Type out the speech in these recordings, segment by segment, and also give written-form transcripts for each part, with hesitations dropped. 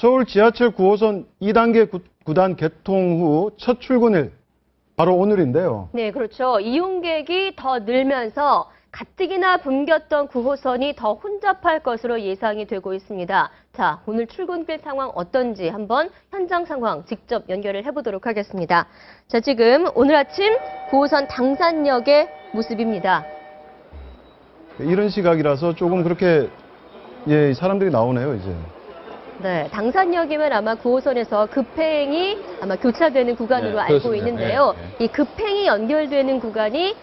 서울 지하철 9호선 2단계 구단 개통 후 첫 출근일, 바로 오늘인데요. 네, 그렇죠. 이용객이 더 늘면서 가뜩이나 붐볐던 9호선이 더 혼잡할 것으로 예상이 되고 있습니다. 자, 오늘 출근길 상황 어떤지 한번 현장 상황 직접 연결을 해보도록 하겠습니다. 자, 지금 오늘 아침 9호선 당산역의 모습입니다. 이런 시각이라서 조금 그렇게 사람들이 나오네요, 이제. 네, 당산역이면 아마 9호선에서 급행이 아마 교차되는 구간으로 알고 그렇습니다. 있는데요. 이 급행이 연결되는 구간이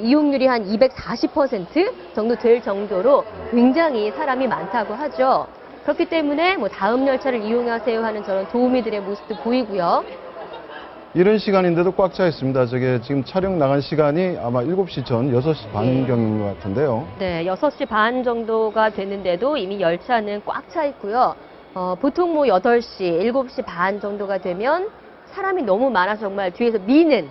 이용률이 한 240% 정도 될 정도로 굉장히 사람이 많다고 하죠. 그렇기 때문에 다음 열차를 이용하세요 하는 저런 도우미들의 모습도 보이고요. 이런 시간인데도 꽉 차 있습니다. 저게 지금 촬영 나간 시간이 아마 7시 전 6시 반경인 것 같은데요. 네, 6시 반 정도가 됐는데도 이미 열차는 꽉 차 있고요. 보통 8시, 7시 반 정도가 되면 사람이 너무 많아서 정말 뒤에서 미는.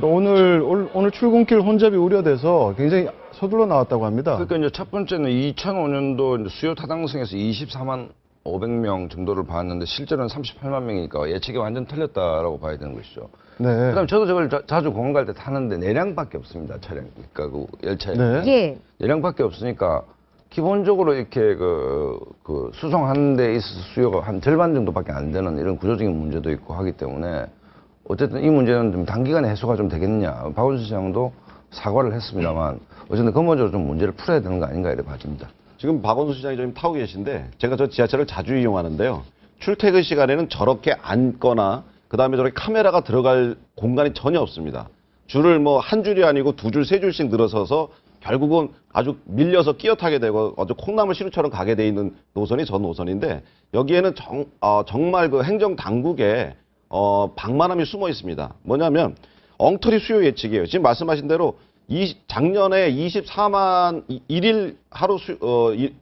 오늘 출근길 혼잡이 우려돼서 굉장히 서둘러 나왔다고 합니다. 그러니까 이제 첫 번째는 2005년도 수요 타당성에서 24만 500명 정도를 봤는데 실제로는 38만 명이니까 예측이 완전 틀렸다라고 봐야 되는 것이죠. 네. 그다음 저도 저걸 자주 공항 갈 때 타는데 내량밖에 없습니다. 차량, 그러니까 그 열차에. 네. 예. 내량밖에 없으니까 기본적으로 이렇게 수송하는 데 있어서 수요가 한 절반 정도밖에 안 되는 이런 구조적인 문제도 있고 하기 때문에 어쨌든 이 문제는 좀 단기간에 해소가 좀 되겠느냐. 박원순 시장도 사과를 했습니다만 어쨌든 근본적으로 좀 문제를 풀어야 되는 거 아닌가 이렇게 봐집니다. 지금 박원순 시장이 좀 타고 계신데 제가 저 지하철을 자주 이용하는데요. 출퇴근 시간에는 저렇게 앉거나 그다음에 저렇게 카메라가 들어갈 공간이 전혀 없습니다. 줄을 한 줄이 아니고 두 줄, 세 줄씩 늘어서서 결국은 아주 밀려서 끼어 타게 되고 아주 콩나물 시루처럼 가게 돼 있는 노선이 저 노선인데 여기에는 정말 그 행정 당국에 방만함이 숨어 있습니다. 뭐냐면 엉터리 수요 예측이에요. 지금 말씀하신 대로 작년에 24만 일일 하루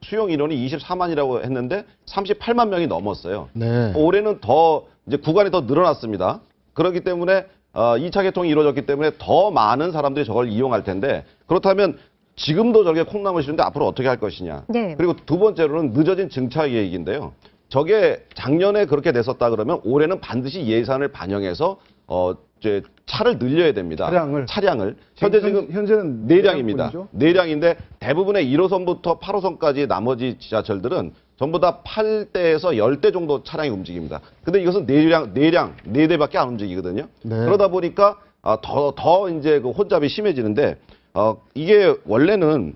수용 인원이 24만이라고 했는데 38만 명이 넘었어요. 네. 올해는 더 이제 구간이 더 늘어났습니다. 그렇기 때문에 2차 개통이 이루어졌기 때문에 더 많은 사람들이 저걸 이용할 텐데 그렇다면 지금도 저게 콩나물 시루인데 앞으로 어떻게 할 것이냐. 네. 그리고 두 번째로는 늦어진 증차 계획인데요. 저게 작년에 그렇게 냈었다 그러면 올해는 반드시 예산을 반영해서 이제 차를 늘려야 됩니다. 차량을. 현재는 내량입니다. 뿐이죠? 내량인데 대부분의 1호선부터 8호선까지 나머지 지하철들은 전부 다 8대에서 10대 정도 차량이 움직입니다. 근데 이것은 내량 4대밖에 안 움직이거든요. 네. 그러다 보니까 더 이제 그 혼잡이 심해지는데 이게 원래는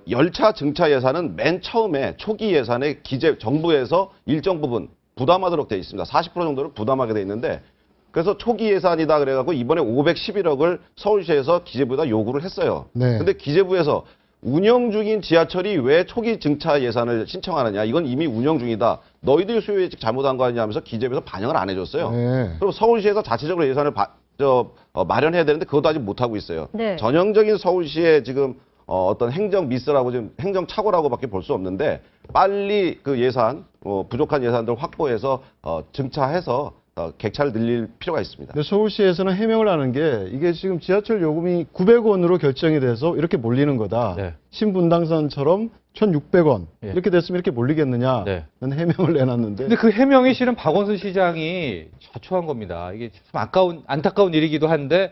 열차 증차 예산은 맨 처음에 초기 예산에 정부에서 일정 부분 부담하도록 되어 있습니다. 40% 정도를 부담하게 되어 있는데 그래서 초기 예산이다 그래갖고 이번에 511억을 서울시에서 기재부에다 요구를 했어요. 네. 근데 기재부에서 운영 중인 지하철이 왜 초기 증차 예산을 신청하느냐. 이건 이미 운영 중이다. 너희들 수요 예측 잘못한 거 아니냐 하면서 기재부에서 반영을 안 해줬어요. 네. 그리고 서울시에서 자체적으로 예산을 마련해야 되는데 그것도 아직 못하고 있어요. 네. 전형적인 서울시의 지금 어떤 행정 미스라고 지금 행정 착오라고밖에 볼 수 없는데 빨리 그 예산 부족한 예산들 확보해서 증차해서 객차를 늘릴 필요가 있습니다. 근데 서울시에서는 해명을 하는 게 이게 지금 지하철 요금이 900원으로 결정이 돼서 이렇게 몰리는 거다. 네. 신분당선처럼 1,600원 예. 이렇게 됐으면 이렇게 몰리겠느냐는 네. 해명을 내놨는데. 근데 그 해명이 실은 박원순 시장이 자초한 겁니다. 이게 참 안타까운 일이기도 한데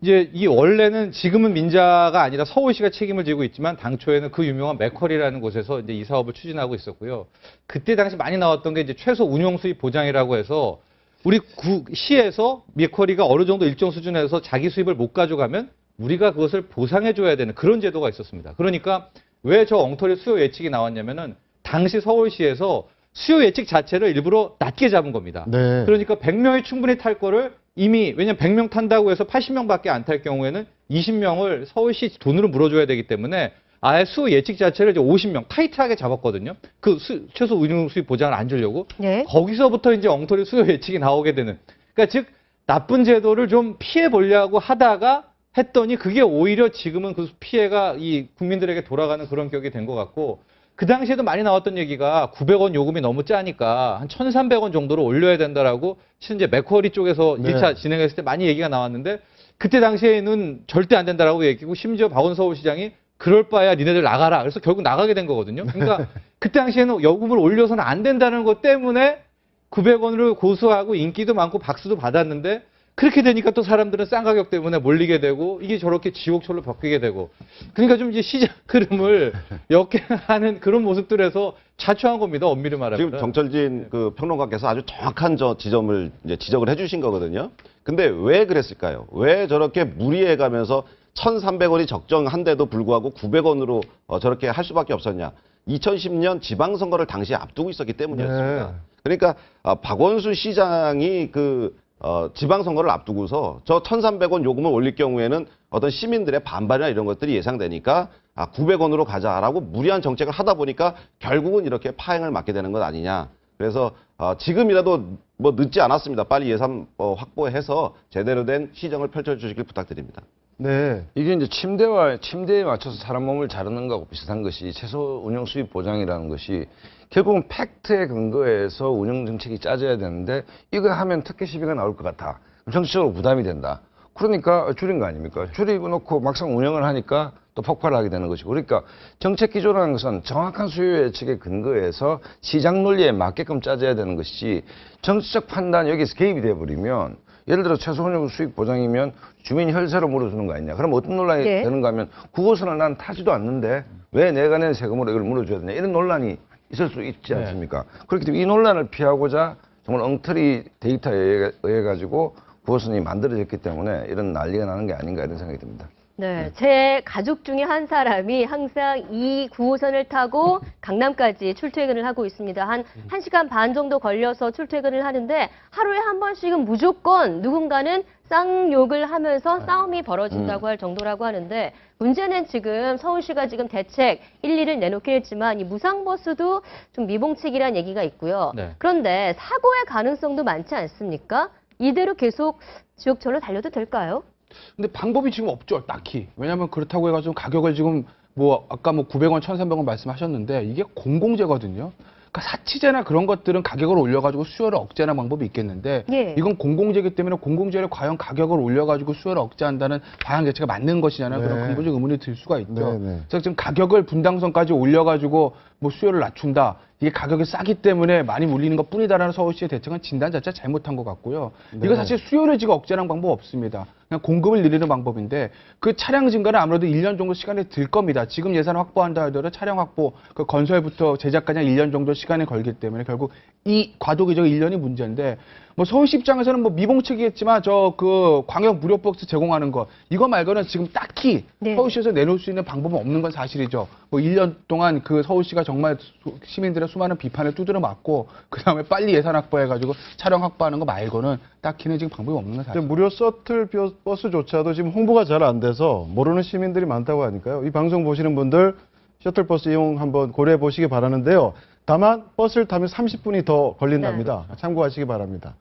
이제 이 원래는 지금은 민자가 아니라 서울시가 책임을 지고 있지만 당초에는 그 유명한 맥쿼리라는 곳에서 이제 이 사업을 추진하고 있었고요. 그때 당시 많이 나왔던 게 이제 최소 운영 수입 보장이라고 해서 우리 시에서 맥쿼리가 어느 정도 일정 수준에서 자기 수입을 못 가져가면 우리가 그것을 보상해줘야 되는 그런 제도가 있었습니다. 그러니까 왜 저 엉터리 수요 예측이 나왔냐면은 당시 서울시에서 수요 예측 자체를 일부러 낮게 잡은 겁니다. 네. 그러니까 100명이 충분히 탈 거를 이미 왜냐면 100명 탄다고 해서 80명밖에 안 탈 경우에는 20명을 서울시 돈으로 물어줘야 되기 때문에 아예 수 예측 자체를 이제 50명 타이트하게 잡았거든요. 그 최소 운영 수입 보장을 안 주려고. 네. 거기서부터 이제 엉터리 수요 예측이 나오게 되는. 그러니까 즉 나쁜 제도를 좀 피해 보려고 하다가 했더니 그게 오히려 지금은 그 피해가 이 국민들에게 돌아가는 그런 격이 된 것 같고 그 당시에도 많이 나왔던 얘기가 900원 요금이 너무 짜니까 한 1,300원 정도로 올려야 된다라고 실제 맥쿼리 쪽에서 네. 1차 진행했을 때 많이 얘기가 나왔는데 그때 당시에는 절대 안 된다라고 얘기했고 심지어 박원순 서울시장이 그럴 바야 니네들 나가라. 그래서 결국 나가게 된 거거든요. 그러니까 그때 당시에는 요금을 올려서는 안 된다는 것 때문에 900원으로 고소하고 인기도 많고 박수도 받았는데 그렇게 되니까 또 사람들은 싼 가격 때문에 몰리게 되고 이게 저렇게 지옥철로 바뀌게 되고 그러니까 좀 이제 시장 흐름을 역행하는 그런 모습들에서 자초한 겁니다. 엄밀히 말하면. 지금 정철진 그 평론가께서 아주 정확한 지점을 이제 지적을 해주신 거거든요. 근데 왜 그랬을까요? 왜 저렇게 무리해가면서 1,300원이 적정한데도 불구하고 900원으로 저렇게 할 수밖에 없었냐? 2010년 지방선거를 당시에 앞두고 있었기 때문이었습니다. 네. 그러니까 박원순 시장이 지방선거를 앞두고서 저 1,300원 요금을 올릴 경우에는 어떤 시민들의 반발이나 이런 것들이 예상되니까 900원으로 가자라고 무리한 정책을 하다 보니까 결국은 이렇게 파행을 맞게 되는 것 아니냐. 그래서 지금이라도 뭐 늦지 않았습니다. 빨리 예산 확보해서 제대로 된 시정을 펼쳐주시길 부탁드립니다. 네. 이게 이제 침대에 맞춰서 사람 몸을 자르는 거하고 비슷한 것이 최소 운영 수입 보장이라는 것이 결국은 팩트에 근거해서 운영 정책이 짜져야 되는데 이거 하면 특혜 시비가 나올 것 같아. 정치적으로 부담이 된다. 그러니까 줄인 거 아닙니까? 줄이고 놓고 막상 운영을 하니까 또 폭발을 하게 되는 것이고. 그러니까 정책 기조라는 것은 정확한 수요 예측에 근거해서 시장 논리에 맞게끔 짜져야 되는 것이지 정치적 판단 여기서 개입이 돼버리면 예를 들어 최소 운영 수익 보장이면 주민 혈세로 물어주는 거 아니냐. 그럼 어떤 논란이 네. 되는가 하면 그곳은 난 타지도 않는데 왜 내가 낸 세금으로 이걸 물어줘야 되냐. 이런 논란이 있을 수 있지 않습니까? 그렇기 때문에 이 논란을 피하고자 정말 엉터리 데이터에 의해 가지고 구호선이 만들어졌기 때문에 이런 난리가 나는 게 아닌가 이런 생각이 듭니다. 네, 제 가족 중에 한 사람이 항상 이 9호선을 타고 강남까지 출퇴근을 하고 있습니다. 한 1시간 반 정도 걸려서 출퇴근을 하는데 하루에 한 번씩은 무조건 누군가는 쌍욕을 하면서 싸움이 벌어진다고 할 정도라고 하는데 문제는 지금 서울시가 지금 대책 1, 2를 내놓긴 했지만 이 무상버스도 좀 미봉책이라는 얘기가 있고요. 네. 그런데 사고의 가능성도 많지 않습니까? 이대로 계속 지옥철로 달려도 될까요? 근데 방법이 지금 없죠, 딱히. 왜냐하면 그렇다고 해가지고 가격을 지금 뭐 아까 뭐 900원, 1,300원 말씀하셨는데 이게 공공재거든요. 그러니까 사치제나 그런 것들은 가격을 올려가지고 수요를 억제하는 방법이 있겠는데 예. 이건 공공재이기 때문에 공공재를 과연 가격을 올려가지고 수요를 억제한다는 방향 자체가 맞는 것이냐는 네. 그런 근본적 의문이 들 수가 있죠. 네, 네. 그래서 지금 가격을 분당선까지 올려가지고 뭐 수요를 낮춘다. 이게 가격이 싸기 때문에 많이 몰리는 것 뿐이다라는 서울시의 대책은 진단 자체가 잘못한 것 같고요. 네. 이거 사실 수요를 지금 억제하는 방법 없습니다. 그냥 공급을 늘리는 방법인데 그 차량 증가는 아무래도 1년 정도 시간이 들 겁니다. 지금 예산 확보한다 하더라도 차량 확보, 그 건설부터 제작까지 1년 정도 시간이 걸기 때문에 결국 이 과도기적 1년이 문제인데 뭐 서울시 입장에서는 뭐 미봉책이겠지만 저 그 광역 무료 버스 제공하는 거 이거 말고는 지금 딱히 네. 서울시에서 내놓을 수 있는 방법은 없는 건 사실이죠. 뭐 1년 동안 그 서울시가 정말 시민들의 수많은 비판을 두드려 맞고 그다음에 빨리 예산 확보해가지고 차량 확보하는 거 말고는 딱히는 지금 방법이 없는 건 근데 사실. 무료 셔틀 버스조차도 지금 홍보가 잘 안 돼서 모르는 시민들이 많다고 하니까요. 이 방송 보시는 분들 셔틀버스 이용 한번 고려해 보시기 바라는데요. 다만 버스를 타면 30분이 더 걸린답니다. 참고하시기 바랍니다.